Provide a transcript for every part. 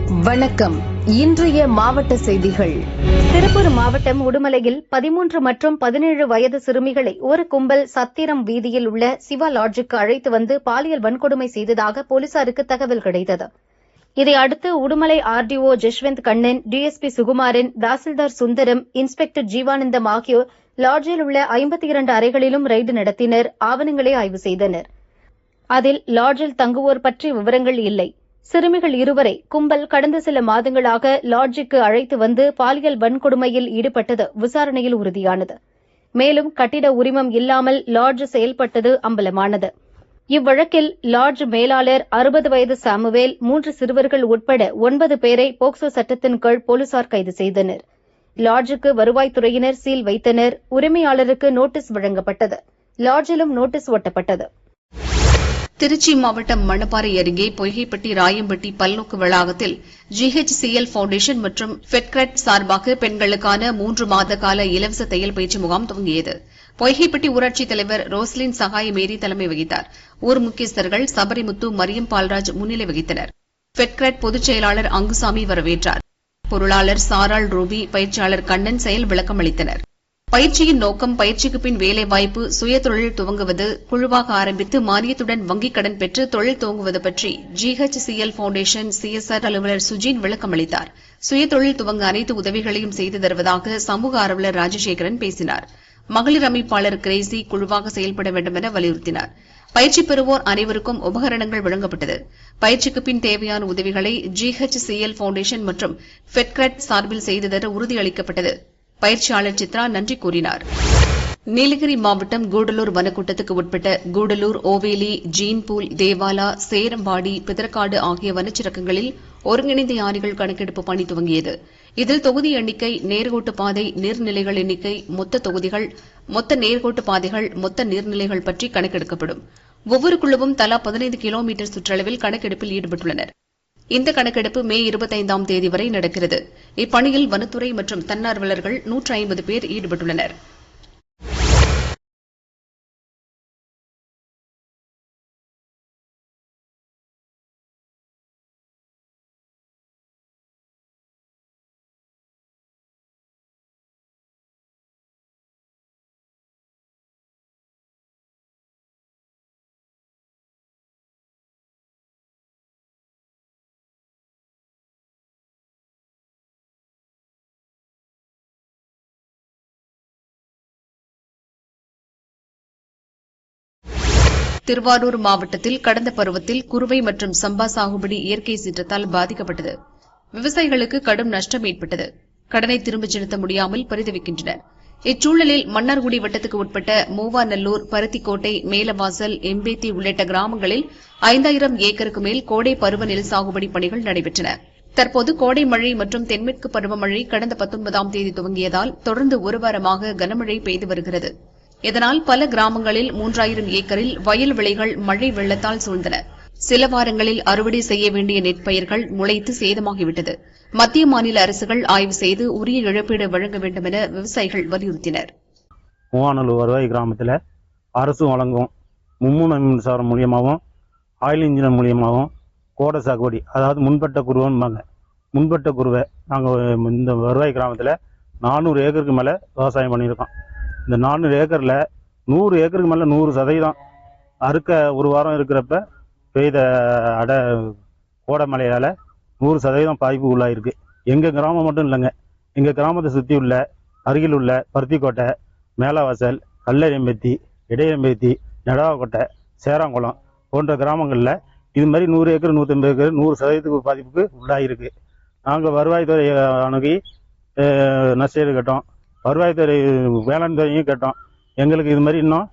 வணக்கம். இன்றைய மாவட்ட செய்திகள். திருப்பூர் மாவட்டம் உடுமலையில் 13 மற்றும் 17 வயது சிறுமிகளை ஒரு கும்பல் சத்திரம் வீதியில் உள்ள சிவா லாட்ஜுக்கு அழைத்து வந்து பாலியல் வன்கொடுமை செய்ததாக போலீசாருக்கு தகவல் கிடைத்தது. இதையடுத்து Udumalai RTO Jaswant Kannan, DSP Sukumaran, tahsildar Sundaram, inspector Jeevanandam ஆகியோர் லாட்ஜில் உள்ள 52 அறைகளிலும் ரெய்டு நடத்தினர். ஆவணங்களை ஆய்வு செய்தனர். அதில் லாட்ஜில் தங்குவோர் பற்றி விவரங்கள் இல்லை. சிறுமிகள் இருவரை கும்பல் கடந்த சில மாதங்களாக லாட்ஜுக்கு அழைத்து வந்து பாலியல் வன்கொடுமையில் ஈடுபட்டது விசாரணையில் உறுதியானது. மேலும் கட்டிட உரிமம் இல்லாமல் லாட்ஜ் செயல்பட்டது அம்பலமானது. இவ்வழக்கில் லாட்ஜ் மேலாளர் 60 வயது சாமுவேல், 3 சிறுவர்கள் உட்பட 9 பேரை போக்சோ சட்டத்தின் கீழ் போலீசார் கைது செய்தனர். லாட்ஜுக்கு வருவாய்த்துறையினர் சீல் வைத்தனர். உரிமையாளருக்கு நோட்டீஸ் வழங்கப்பட்டது. லாட்ஜிலும் நோட்டீஸ் ஒட்டப்பட்டது. திருச்சி மாவட்டம் மணப்பாறை அருகே பொய்கைப்பட்டி ராயம்பட்டி பல்நோக்கு வளாகத்தில் ஜிஹெச்சிஎல் பவுண்டேஷன் மற்றும் ஃபெட்கிரட் சார்பாக பெண்களுக்கான 3 மாத கால இலவச தையல் பயிற்சி முகாம் துவங்கியது. பொய்கைப்பட்டி ஊராட்சித் தலைவர் ரோஸ்லின் சகாய மேரி தலைமை வகித்தார். ஊர் முக்கியஸ்தர்கள் சபரிமுத்து, மரியம் பால்ராஜ் முன்னிலை வகித்தனர். ஃபெட்கிரட் பொதுச் செயலாளர் அங்குசாமி வரவேற்றார். பொருளாளர் சாராள் ரூபி, பயிற்சியாளர் கண்ணன் செயல் விளக்கம் அளித்தனர். பயிற்சியின் நோக்கம் பயிற்சிக்கு பின் வேலைவாய்ப்பு, சுயதொழில் துவங்குவது, குழுவாக ஆரம்பித்து மானியத்துடன் வங்கிக் கடன் பெற்று தொழில் துவங்குவது பற்றி ஜிஹெச்சிஎல் பவுண்டேஷன் சிஎஸ்ஆர் அலுவலர் சுஜின் விளக்கம் அளித்தார். சுயதொழில் துவங்க அனைத்து உதவிகளையும் செய்து தருவதாக சமூக ஆர்வலர் ராஜசேகரன் பேசினார். மகளிர் அமைப்பாளர் கிரேசி குழுவாக செயல்பட வேண்டும் என வலியுறுத்தினார். பயிற்சி பெறுவோர் அனைவருக்கும் உபகரணங்கள் வழங்கப்பட்டது. பயிற்சிக்கு பின் தேவையான உதவிகளை ஜிஹெச்சிஎல் பவுண்டேஷன் மற்றும் ஃபெட்கிரட் சார்பில் செய்து தர உறுதியளிக்கப்பட்டது. பயிற்சியாளர் சித்ரா நன்றி கூறினார். நீலகிரி மாவட்டம் கூடலூர் வனக்கூட்டத்துக்கு உட்பட்ட கூடலூர், ஓவேலி, ஜீன்பூல், தேவாலா, சேரம்பாடி, பிதற்காடு ஆகிய வனச்சிறக்கங்களில் ஒருங்கிணைந்த யானைகள் கணக்கெடுப்பு பணி துவங்கியது. இதில் தொகுதி எண்ணிக்கை, நேர்கோட்டு பாதை, நீர்நிலைகள் எண்ணிக்கை, மொத்த தொகுதிகள், மொத்த நேர்கோட்டு பாதைகள், மொத்த நீர்நிலைகள் பற்றி கணக்கெடுக்கப்படும். ஒவ்வொரு குழுவும் தலா 15 கிலோமீட்டர் சுற்றளவில் கணக்கெடுப்பில் ஈடுபட்டுள்ளனர். இந்த கணக்கெடுப்பு மே 25ஆம் தேதி வரை நடக்கிறது. இப்பணியில் வனத்துறை மற்றும் தன்னார்வலர்கள் 150 பேர் ஈடுபட்டுள்ளனர். திருவாரூர் மாவட்டத்தில் கடந்த பருவத்தில் குறுவை மற்றும் சம்பா சாகுபடி இயற்கை சீற்றத்தால் பாதிக்கப்பட்டது. விவசாயிகளுக்கு கடும் நஷ்டம் ஏற்பட்டது. கடனை திரும்பச் செலுத்த முடியாமல் பரிதவிக்கின்றனர். இச்சூழலில் மன்னார்குடி வட்டத்துக்கு உட்பட்ட மூவாநல்லூர், பருத்திக்கோட்டை, மேலவாசல், எம்பேத்தி உள்ளிட்ட கிராமங்களில் 5000 ஏக்கருக்கு மேல் கோடை பருவ நெல் சாகுபடி பணிகள் நடைபெற்றன. தற்போது கோடை மழை மற்றும் தென்மேற்கு பருவமழை கடந்த 19ஆம் தேதி துவங்கியதால் தொடர்ந்து ஒரு வாரமாக கனமழை பெய்து வருகிறது. இதனால் பல கிராமங்களில் 3000 ஏக்கரில் வயல் விளைகள் மழை வெள்ளத்தால் சூழ்ந்தன. சில வாரங்களில் அறுவடை செய்ய வேண்டிய நெற்பயிர்கள் முளைத்து சேதமாகிவிட்டது. மத்திய, மாநில அரசுகள் ஆய்வு செய்து உரிய இழப்பீடு வழங்க வேண்டும் என விவசாயிகள் வலியுறுத்தினர். மூவாநல்லூர் வருவாய் கிராமத்தில் அரசு வழங்கும் மும்முனை மின்சாரம் மூலியமாகவும் ஆயில் இன்ஜின் மூலியமாகவும் கோடை சாகுபடி, அதாவது முன்பட்ட குருவன்பாங்க, முன்பட்ட குருவை நாங்கள் இந்த வருவாய் கிராமத்தில் 400 ஏக்கருக்கு மேலே விவசாயம் பண்ணியிருக்கோம். இந்த 400 ஏக்கரில் 100 ஏக்கருக்கு மேலே 100% அறுக்க ஒரு வாரம் இருக்கிறப்ப பெய்த கோடை மழையால் 100% பாதிப்பு உள்ளாயிருக்கு. எங்கள் கிராமம் மட்டும் இல்லைங்க, எங்கள் கிராமத்தை சுற்றி உள்ள அருகில் உள்ள பருத்திக்கோட்டை, மேலவாசல், கல்லெம்பேத்தி, இடையம்பேத்தி, நெடாவக்கோட்டை, சேராங்குளம் போன்ற கிராமங்களில் இது மாதிரி 100 ஏக்கர் 150 ஏக்கர் 100% பாதிப்புக்கு உள்ளாயிருக்கு. நாங்கள் வருவாய்த்துறை அணுகி நஷ்டஈடு கேட்டோம். வருவாய்த்துறை வேளாண் துறையும் கேட்டோம். எங்களுக்கு இது மாதிரி இன்னும்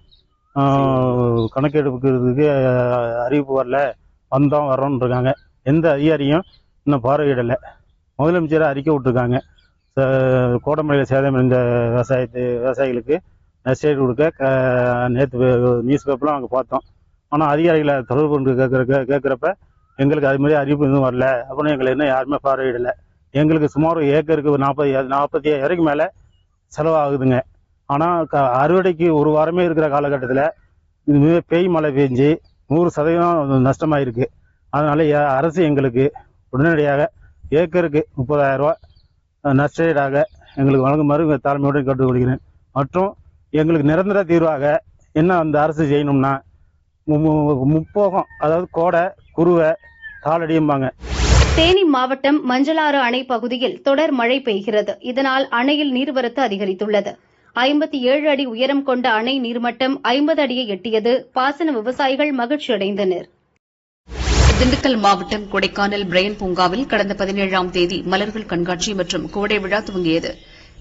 கணக்கெடுப்புக்கிறதுக்கு அறிவிப்பு வரல, வரோன்னு இருக்காங்க. எந்த அதிகாரியும் இன்னும் பார்வையிடலை. முதலமைச்சரை அறிக்கை விட்டுருக்காங்க. கோடைமழையில் சேதமடைந்த விவசாயிகளுக்கு நஷ்டஈடு கொடுக்க நேற்று நியூஸ் பேப்பர்லாம் நாங்கள் பார்த்தோம். ஆனால் அதிகாரிகளை தொடர்பு கொண்டு கேட்குறப்ப எங்களுக்கு அது மாதிரி அறிவிப்பு எதுவும் வரல அப்படின்னு எங்களை இன்னும் யாருமே பார்வையிடலை. எங்களுக்கு சுமார் ஏக்கருக்கு 45,000 மேலே செலவாகுதுங்க. ஆனால் அறுவடைக்கு ஒரு வாரமே இருக்கிற காலகட்டத்தில் பெய் மழை பெஞ்சு 100% நஷ்டமாயிருக்கு. அதனால அரசு எங்களுக்கு உடனடியாக ஏக்கருக்கு 30,000 ரூபாய் நஷ்டஈடாக எங்களுக்கு வழங்குமாறு தலைமையுடன் கேட்டுக்கொள்கிறேன். மற்றும் எங்களுக்கு நிரந்தர தீர்வாக என்ன அந்த அரசு செய்யணும்னா முப்போகம், அதாவது கோடை, குருவை, காலடியும்பாங்க. தேனி மாவட்டம் மஞ்சளாறு அணை பகுதியில் தொடர் மழை பெய்கிறது. இதனால் அணையில் நீர்வரத்து அதிகரித்துள்ளது. 57 அடி உயரம் கொண்ட அணை நீர்மட்டம் 50 அடியை எட்டியது. பாசன விவசாயிகள் மகிழ்ச்சியடைந்தனர். திண்டுக்கல் மாவட்டம் கொடைக்கானல் பிரையன் பூங்காவில் கடந்த 17ஆம் தேதி மலர்கள் கண்காட்சி மற்றும் கோடை விழா துவங்கியது.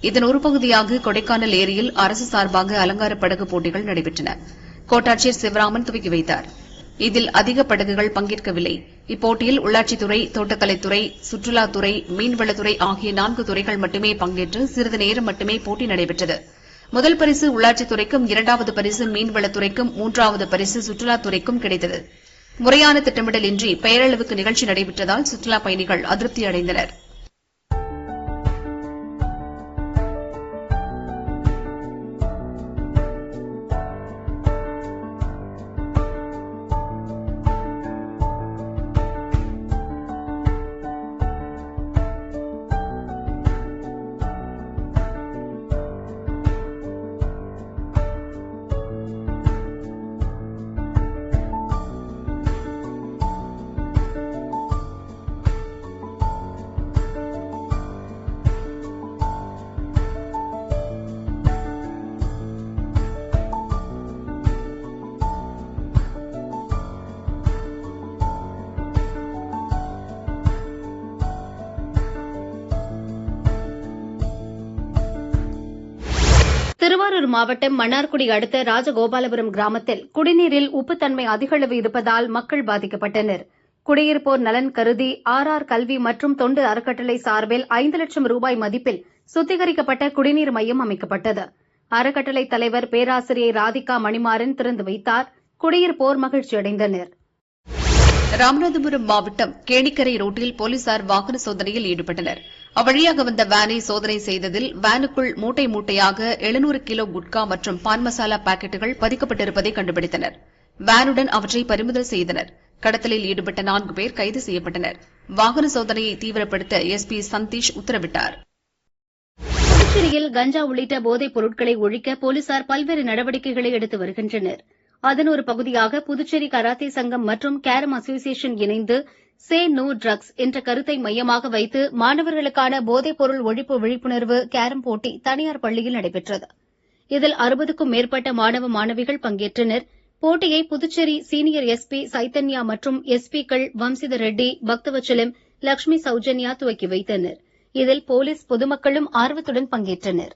இதன் ஒரு பகுதியாக கொடைக்கானல் ஏரியில் அரசு சார்பாக அலங்கார படகு போட்டிகள் நடைபெற்றன. கோட்டாட்சியர் சிவராமன் துவக்கி வைத்தார். இதில் அதிக படகுகள் பங்கேற்கவில்லை. இப்போட்டியில் உள்ளாட்சித்துறை, தோட்டக்கலைத்துறை, சுற்றுலாத்துறை, மீன்வளத்துறை ஆகிய 4 துறைகள் மட்டுமே பங்கேற்று சிறிது நேரம் மட்டுமே போட்டி நடைபெற்றது. முதல் பரிசு உள்ளாட்சித்துறைக்கும், 2வது பரிசு மீன்வளத்துறைக்கும், 3வது பரிசு சுற்றுலாத்துறைக்கும் கிடைத்தது. முறையான திட்டமிடல் இன்றி பெயரளவுக்கு நிகழ்ச்சி நடைபெற்றதால் சுற்றுலாப் பயணிகள் அதிருப்தி அடைந்தனர். திருவாரூர் மாவட்டம் மன்னார்குடி அடுத்த ராஜகோபாலபுரம் கிராமத்தில் குடிநீரில் உப்புத்தன்மை அதிகளவு இருப்பதால் மக்கள் பாதிக்கப்பட்டனர். குடியிருப்போர் நலன் கருதி ஆர் கல்வி மற்றும் தொண்டு அறக்கட்டளை சார்பில் 5 லட்சம் ரூபாய் மதிப்பில் சுத்திகரிக்கப்பட்ட குடிநீர் மையம் அமைக்கப்பட்டது. அறக்கட்டளை தலைவர் பேராசிரியை ராதிகா மணிமாறன் திறந்து வைத்தார். குடியிருப்போர் மகிழ்ச்சியடைந்தனர். ராமநாதபுரம் மாவட்டம் கேணிக்கரை ரோட்டில் போலீசார் வாகன சோதனையில் ஈடுபட்டனர். அவ்வழியாக வந்த வேனை சோதனை செய்ததில் வேனுக்குள் மூட்டை மூட்டையாக 700 கிலோ குட்கா மற்றும் பான் மசாலா பாக்கெட்டுகள் பதிக்கப்பட்டிருப்பதை கண்டுபிடித்தனர். வேனுடன் அவற்றை பறிமுதல் செய்தனர். கடத்தலில் ஈடுபட்ட 4 பேர் கைது செய்யப்பட்டனர். வாகன சோதனையை தீவிரப்படுத்த எஸ்பி சந்தீஷ் உத்தரவிட்டார். புதுச்சேரியில் கஞ்சா உள்ளிட்ட போதைப் பொருட்களை ஒழிக்க போலீசார் பல்வேறு நடவடிக்கைகளை எடுத்து வருகின்றனர். அதன் ஒரு பகுதியாக புதுச்சேரி கராத்தே சங்கம் மற்றும் கேரம் அசோசியேஷன் இணைந்து சே நோ ட்ரக்ஸ் என்ற கருத்தை மையமாக வைத்து மாணவர்களுக்கான போதைப் பொருள் ஒழிப்பு விழிப்புணர்வு கேரம் போட்டி தனியார் பள்ளியில் நடைபெற்றது. இதில் 60க்கும் மேற்பட்ட மாணவ மாணவிகள் பங்கேற்றனர். போட்டியை புதுச்சேரி சீனியர் எஸ்பி சைத்தன்யா மற்றும் எஸ்பிக்கள் வம்சித ரெட்டி, பக்தவச்சலம், லட்சுமி சௌஜன்யா துவக்கி வைத்தனர். இதில் போலீஸ், பொதுமக்களும் ஆர்வத்துடன் பங்கேற்றனர்.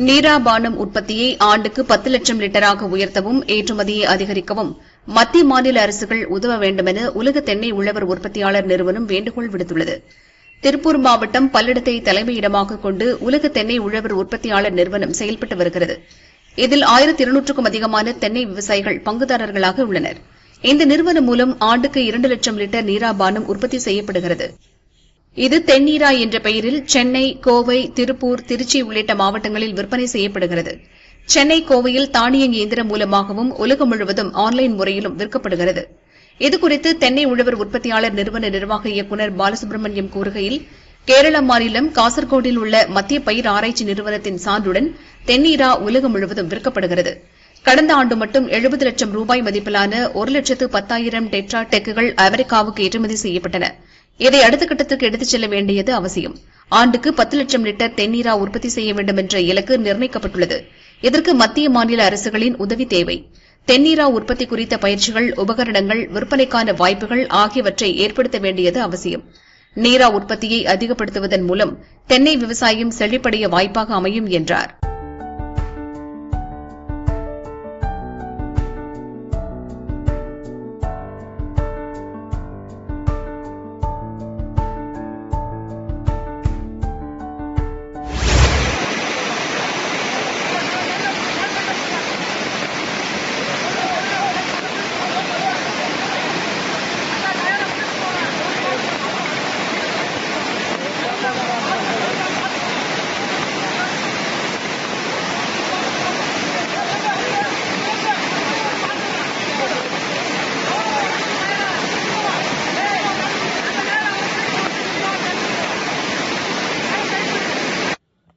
நீராபானம் உற்பத்தியை ஆண்டுக்கு 10 லட்சம் லிட்டராக உயர்த்தவும், ஏற்றுமதியை அதிகரிக்கவும் மத்திய மாநில அரசுகள் உதவ வேண்டுமென உலக தென்னை உழவர் உற்பத்தியாளர் நிறுவனம் வேண்டுகோள் விடுத்துள்ளது. திருப்பூர் மாவட்டம் பல்லடத்தை தலைமையிடமாக கொண்டு உலக தென்னை உழவர் உற்பத்தியாளர் நிறுவனம் செயல்பட்டு வருகிறது. இதில் 1200க்கும் அதிகமான தென்னை விவசாயிகள் பங்குதாரர்களாக உள்ளனர். இந்த நிறுவனம் மூலம் ஆண்டுக்கு 2 லட்சம் லிட்டர் நீராபானம் உற்பத்தி செய்யப்படுகிறது. இது தென்னீரா என்ற பெயரில் சென்னை, கோவை, திருப்பூர், திருச்சி உள்ளிட்ட மாவட்டங்களில் விற்பனை செய்யப்படுகிறது. சென்னை கோவையில் தானியங்கி இயந்திரம் மூலமாகவும் உலகம் முழுவதும் ஆன்லைன் முறையிலும் விற்கப்படுகிறது. இதுகுறித்து தென்னை உழவர் உற்பத்தியாளர் நிறுவன நிர்வாக இயக்குநர் பாலசுப்ரமணியம் கூறுகையில், கேரள மாநிலம் காசர்கோடில் உள்ள மத்திய பயிர் ஆராய்ச்சி நிறுவனத்தின் சான்றுடன் தென்னீரா உலகம் முழுவதும் விற்கப்படுகிறது. கடந்த ஆண்டு மட்டும் 70 லட்சம் ரூபாய் மதிப்பிலான 1,10,000 டெட்ரா டெக்குகள் அமெரிக்காவுக்கு ஏற்றுமதி செய்யப்பட்டன. இதை அடுத்த கட்டத்துக்கு எடுத்துச் செல்ல வேண்டியது அவசியம். ஆண்டுக்கு 10 லட்சம் லிட்டர் தென்னீரா உற்பத்தி செய்ய வேண்டும் என்ற இலக்கு நிர்ணயிக்கப்பட்டுள்ளது. இதற்கு மத்திய மாநில அரசுகளின் உதவி தேவை. தென்னீரா உற்பத்தி குறித்த பயிற்சிகள், உபகரணங்கள், விற்பனைக்கான வாய்ப்புகள் ஆகியவற்றை ஏற்படுத்த வேண்டியது அவசியம். நீரா உற்பத்தியை அதிகப்படுத்துவதன் மூலம் தென்னை விவசாயம் செழிப்படைய வாய்ப்பாக அமையும் என்றார்.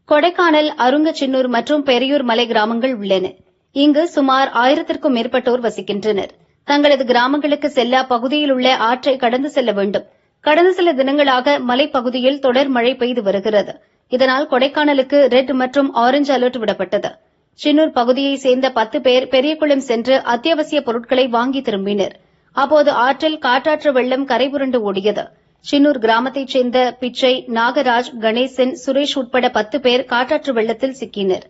கொடைக்கானல், அருங்கச்சின்னூர் மற்றும் பெரியூர் மலை கிராமங்கள் உள்ளன. இங்கு சுமார் 1000க்கும் மேற்பட்டோர் வசிக்கின்றனர். தங்களது கிராமங்களுக்கு செல்ல அப்பகுதியில் உள்ள ஆற்றை கடந்து செல்ல வேண்டும். கடந்த சில தினங்களாக மலைப்பகுதியில் தொடர் மழை பெய்து வருகிறது. இதனால் கொடைக்கானலுக்கு ரெட் மற்றும் ஆரஞ்ச் அலர்ட் விடப்பட்டது. சின்னூர் பகுதியைச் சேர்ந்த 10 பேர் பெரியகுளம் சென்று அத்தியாவசிய பொருட்களை வாங்கி திரும்பினர். அப்போது ஆற்றில் காட்டாற்று வெள்ளம் கரைபுரண்டு ஓடியது. சின்னூர் கிராமத்தைச் சேர்ந்த பிச்சை, நாகராஜ், கணேசன், சுரேஷ் உட்பட 10 பேர் காட்டாற்று வெள்ளத்தில் சிக்கினர்.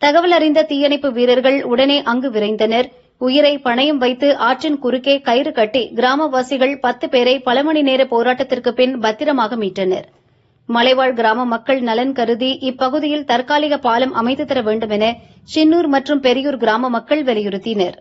தகவல் அறிந்த தீயணைப்பு வீரர்கள் உடனே அங்கு விரைந்தனர். உயிரை பணயம் வைத்து ஆற்றின் குறுக்கே கயிறு கட்டி கிராமவாசிகள் 10 பேரை பல மணி நேர போராட்டத்திற்கு பின் பத்திரமாக மீட்டனர். மலைவாழ் கிராம மக்கள் நலன் கருதி இப்பகுதியில் தற்காலிக பாலம் அமைத்து தர வேண்டும் என சின்னூர் மற்றும் பெரியூர் கிராம மக்கள் வலியுறுத்தினர்.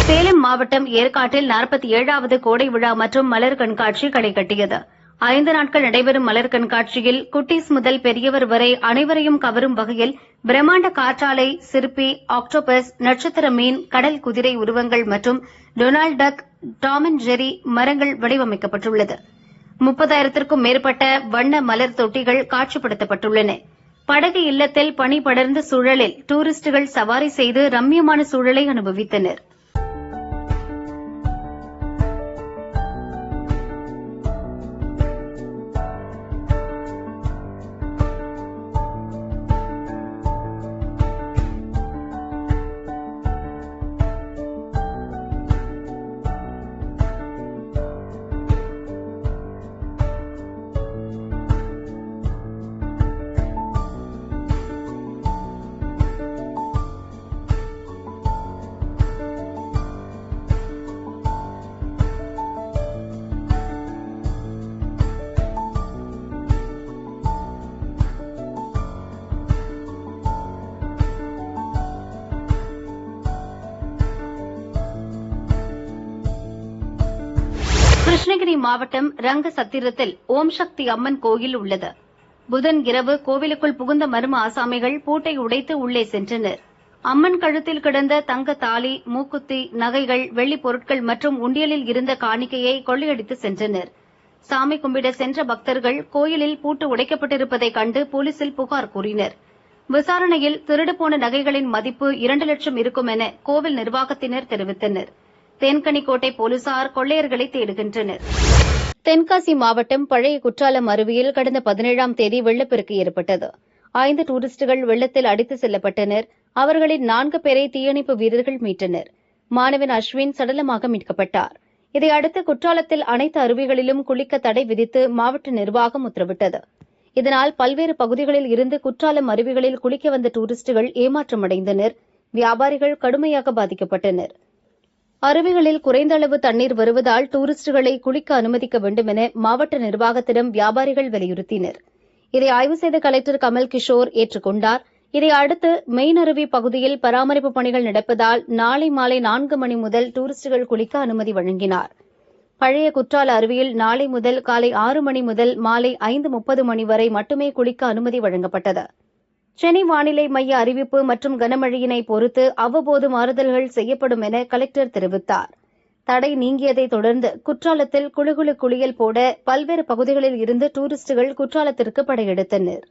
சேலம் மாவட்டம் ஏற்காட்டில் 47வது கோடை விழா மற்றும் மலர் கண்காட்சி களை கட்டியது. 5 நாட்கள் நடைபெறும் மலர் கண்காட்சியில் குட்டீஸ் முதல் பெரியவர் வரை அனைவரையும் கவரும் வகையில் பிரம்மாண்ட காற்றாலை, சிற்பி, ஆக்டோபஸ், நட்சத்திர மீன், கடல் குதிரை உருவங்கள் மற்றும் Donald Duck, Tom and Jerry மரங்கள் வடிவமைக்கப்பட்டுள்ளது. 30,000க்கும் மேற்பட்ட வண்ண மலர் தொட்டிகள் காட்சிப்படுத்தப்பட்டுள்ளன. படகு இல்லத்தில் பனி படர்ந்த சூழலில் டூரிஸ்டுகள் சவாரி செய்து ரம்மியமான சூழலை அனுபவித்தனர். கிருஷ்ணகிரி மாவட்டம் ரங்கசத்திரத்தில் ஓம் சக்தி அம்மன் கோயில் உள்ளது. புதன் இரவு கோவிலுக்குள் புகுந்த மர்ம ஆசாமிகள் பூட்டை உடைத்து உள்ளே சென்றனர். அம்மன் கழுத்தில் கிடந்த தங்க தாலி, மூக்குத்தி, நகைகள், வெள்ளிப் பொருட்கள் மற்றும் உண்டியலில் இருந்த காணிக்கையை கொள்ளையடித்து சென்றனர். சாமி கும்பிட சென்ற பக்தர்கள் கோயிலில் பூட்டு உடைக்கப்பட்டிருப்பதைக் கண்டு போலீசில் புகார் கூறினர். விசாரணையில் திருடுபோன நகைகளின் மதிப்பு 2 லட்சம் இருக்கும் என கோவில் நிர்வாகத்தினர் தெரிவித்தனர். தேன்கனிக்கோட்டை போலீசார் கொள்ளையர்களை தேடுகின்றனர். தென்காசி மாவட்டம் பழைய குற்றாலம் அருவியில் கடந்த 17ஆம் தேதி வெள்ளப்பெருக்கு ஏற்பட்டது. 5 டூரிஸ்டுகள் வெள்ளத்தில் அடித்து செல்லப்பட்டனர். அவர்களின் 4 பேரை தீயணைப்பு வீரர்கள் மீட்டனர். மாணவன் அஸ்வின் சடலமாக மீட்கப்பட்டார். இதையடுத்து குற்றாலத்தில் அனைத்து அருவிகளிலும் குளிக்க தடை விதித்து மாவட்ட நிர்வாகம் உத்தரவிட்டது. இதனால் பல்வேறு பகுதிகளில் இருந்து குற்றாலம் அருவிகளில் குளிக்க வந்த டூரிஸ்டுகள் ஏமாற்றமடைந்தனர். வியாபாரிகள் கடுமையாக பாதிக்கப்பட்டனர். அருவிகளில் குறைந்த அளவு தண்ணீர் வருவதால் டூரிஸ்டுகளை குளிக்க அனுமதிக்க வேண்டும் என மாவட்ட நிர்வாகத்திடம் வியாபாரிகள் வலியுறுத்தினர். இதை ஆய்வு செய்த கலெக்டர் கமல் கிஷோர் ஏற்றுக்கொண்டார். இதையடுத்து மெயின் அருவி பகுதியில் பராமரிப்பு பணிகள் நடப்பதால் நாளை மாலை 4 மணி முதல் டூரிஸ்டுகள் குளிக்க அனுமதி வழங்கினார். பழைய குற்றால அருவியில் நாளை முதல் காலை 6 மணி முதல் மாலை 5:30 மணி வரை மட்டுமே குளிக்க அனுமதி வழங்கப்பட்டது. சென்னை வானிலை மைய அறிவிப்பு மற்றும் கனமழையினை பொறுத்து அவ்வப்போது மாறுதல்கள் செய்யப்படும் என கலெக்டர் தெரிவித்தார். தடை நீங்கியதைத் தொடர்ந்து குற்றாலத்தில் குளுகுளு குளியல் போட பல்வேறு பகுதிகளில் இருந்து டூரிஸ்டுகள் குற்றாலத்திற்கு படையெடுத்தனர்.